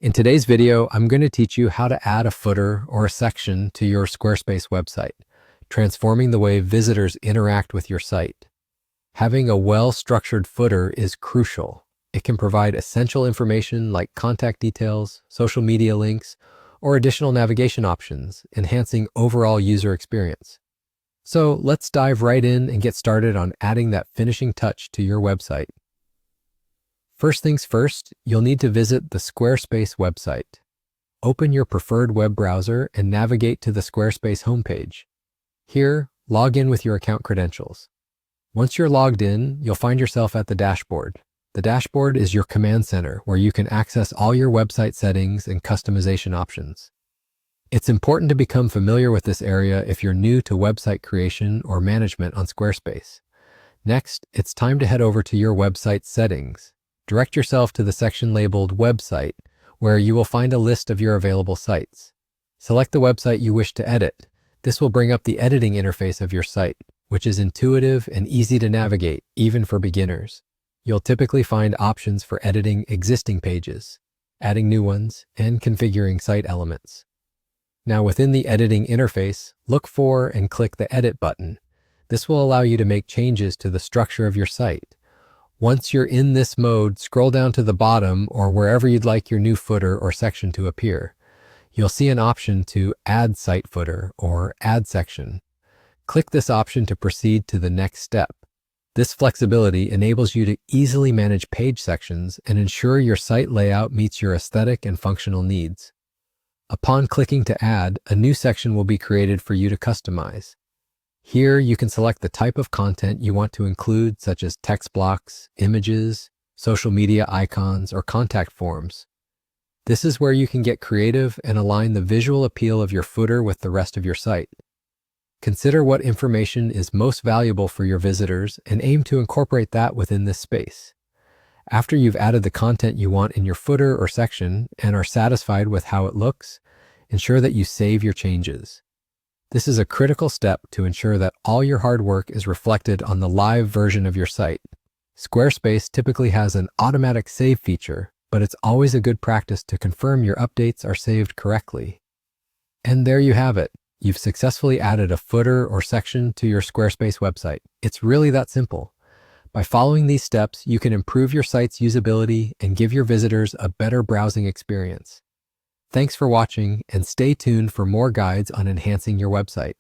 In today's video, I'm going to teach you how to add a footer or a section to your Squarespace website, transforming the way visitors interact with your site. Having a well-structured footer is crucial. It can provide essential information like contact details, social media links, or additional navigation options, enhancing overall user experience. So let's dive right in and get started on adding that finishing touch to your website. First things first, you'll need to visit the Squarespace website. Open your preferred web browser and navigate to the Squarespace homepage. Here, log in with your account credentials. Once you're logged in, you'll find yourself at the dashboard. The dashboard is your command center where you can access all your website settings and customization options. It's important to become familiar with this area if you're new to website creation or management on Squarespace. Next, it's time to head over to your website settings. Direct yourself to the section labeled Website, where you will find a list of your available sites. Select the website you wish to edit. This will bring up the editing interface of your site, which is intuitive and easy to navigate, even for beginners. You'll typically find options for editing existing pages, adding new ones, and configuring site elements. Now, within the editing interface, look for and click the Edit button. This will allow you to make changes to the structure of your site. Once you're in this mode, scroll down to the bottom or wherever you'd like your new footer or section to appear. You'll see an option to Add Site Footer or Add Section. Click this option to proceed to the next step. This flexibility enables you to easily manage page sections and ensure your site layout meets your aesthetic and functional needs. Upon clicking to add, a new section will be created for you to customize. Here, you can select the type of content you want to include, such as text blocks, images, social media icons, or contact forms. This is where you can get creative and align the visual appeal of your footer with the rest of your site. Consider what information is most valuable for your visitors and aim to incorporate that within this space. After you've added the content you want in your footer or section and are satisfied with how it looks, ensure that you save your changes. This is a critical step to ensure that all your hard work is reflected on the live version of your site. Squarespace typically has an automatic save feature, but it's always a good practice to confirm your updates are saved correctly. And there you have it. You've successfully added a footer or section to your Squarespace website. It's really that simple. By following these steps, you can improve your site's usability and give your visitors a better browsing experience. Thanks for watching, and stay tuned for more guides on enhancing your website.